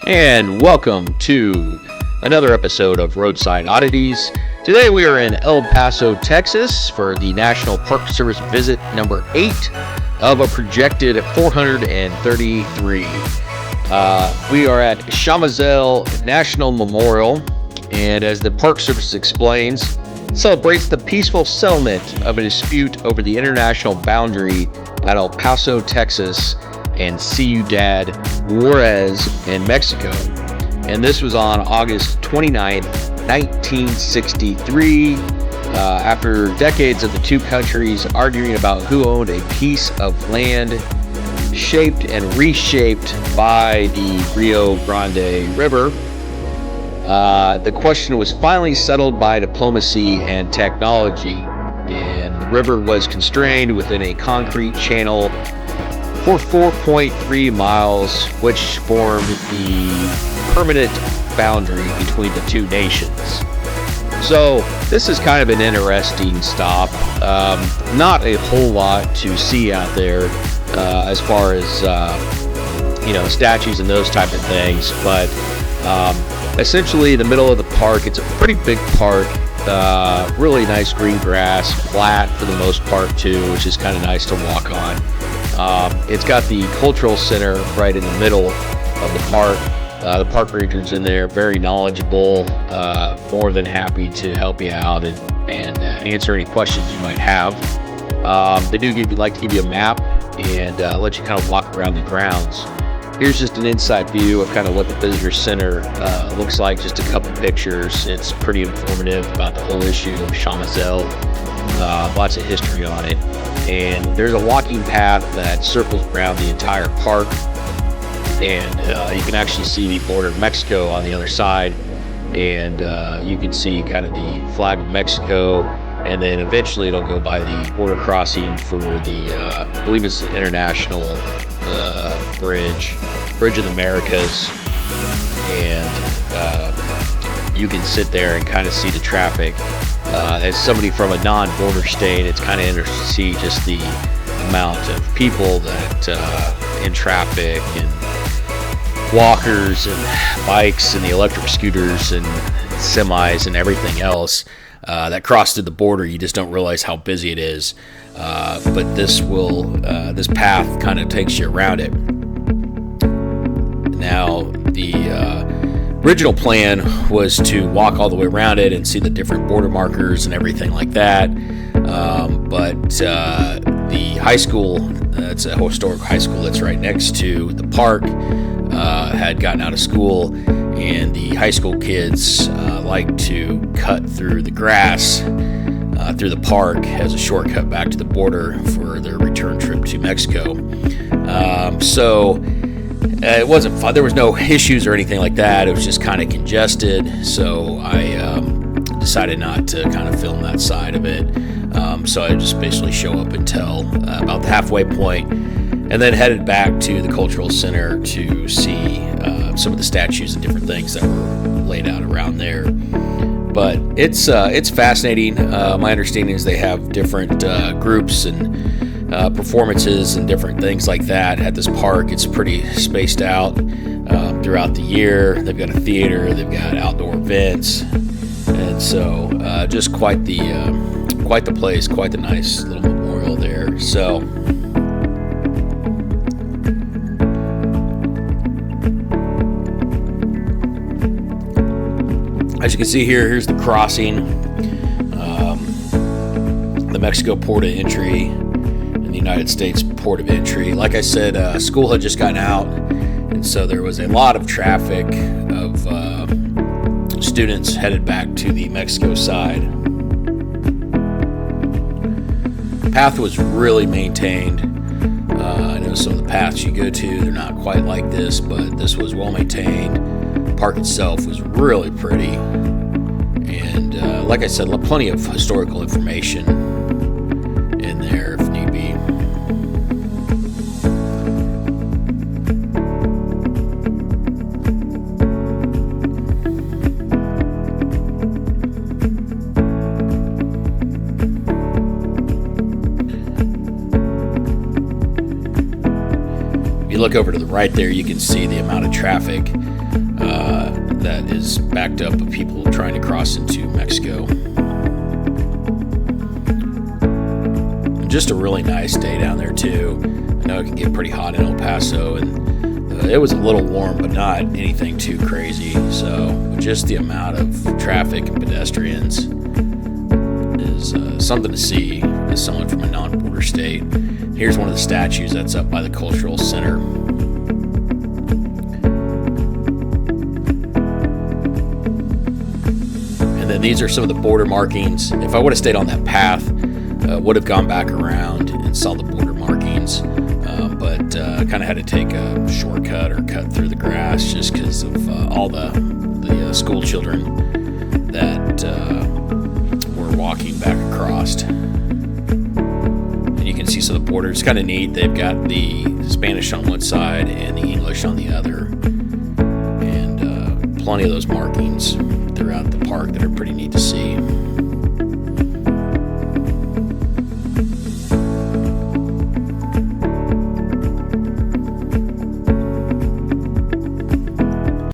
And welcome to another episode of Roadside Oddities. Today we are in El Paso, Texas for the National Park Service visit number 8 of a projected 433. We are at Chamizal National Memorial, and as the Park Service explains, celebrates the peaceful settlement of a dispute over the international boundary at El Paso, Texas, and Ciudad Juarez in Mexico. And this was on August 29th, 1963, after decades of the two countries arguing about who owned a piece of land shaped and reshaped by the Rio Grande River. The question was finally settled by diplomacy and technology, and the river was constrained within a concrete channel for 4.3 miles, which formed the permanent boundary between the two nations. So this is kind of an interesting stop. Not a whole lot to see out there as far as statues and those type of things, but essentially the middle of the park. It's a pretty big park. Really nice green grass, flat for the most part too, which is kind of nice to walk on. It's got the cultural center right in the middle of the park. The park rangers in there, very knowledgeable, more than happy to help you out and answer any questions you might have. They do like to give you a map and let you kind of walk around the grounds. Here's just an inside view of kind of what the visitor center looks like, just a couple pictures. It's pretty informative about the whole issue of Chamizal. Lots of history on it. And there's a walking path that circles around the entire park. And you can actually see the border of Mexico on the other side. And you can see kind of the flag of Mexico. And then eventually it'll go by the border crossing for the, I believe it's the International Bridge of the Americas. And you can sit there and kind of see the traffic. As somebody from a non-border state, it's kind of interesting to see just the amount of people that in traffic, and walkers and bikes and the electric scooters and semis and everything else that cross through the border. You just don't realize how busy it is. But this path kind of takes you around it. Now, the original plan was to walk all the way around it and see the different border markers and everything like that. But the high school, it's a historic high school that's right next to the park, had gotten out of school, and the high school kids like to cut through the grass through the park as a shortcut back to the border for their return trip to Mexico. It wasn't fun. There was no issues or anything like that. It was just kind of congested. So I decided not to kind of film that side of it. So I just basically show up until about the halfway point, and then headed back to the cultural center to see some of the statues and different things that were laid out around there. But it's fascinating. My understanding is they have different groups and performances and different things like that at this park. It's pretty spaced out throughout the year. They've got a theater, they've got outdoor events, and so just quite the place, quite the nice little memorial there. So as you can see here, here's the crossing, the Mexico port of entry, the United States port of entry. Like I said, school had just gotten out, and so there was a lot of traffic of students headed back to the Mexico side. The path was really maintained. I know some of the paths you go to, they're not quite like this, but this was well maintained. The park itself was really pretty, and like I said, plenty of historical information in there if need be. look over to the right there, you can see the amount of traffic that is backed up of people trying to cross into Mexico. And just a really nice day down there too. I know it can get pretty hot in El Paso, and it was a little warm, but not anything too crazy. So just the amount of traffic and pedestrians is something to see as someone from a non-border state. Here's one of the statues that's up by the cultural center. And then these are some of the border markings. If I would have stayed on that path, would have gone back around and saw the border markings, but kind of had to take a shortcut or cut through the grass just because of all the school children that were walking back across. And you can see some of the border. It's kind of neat. They've got the Spanish on one side and the English on the other, and plenty of those markings throughout the park that are pretty neat to see.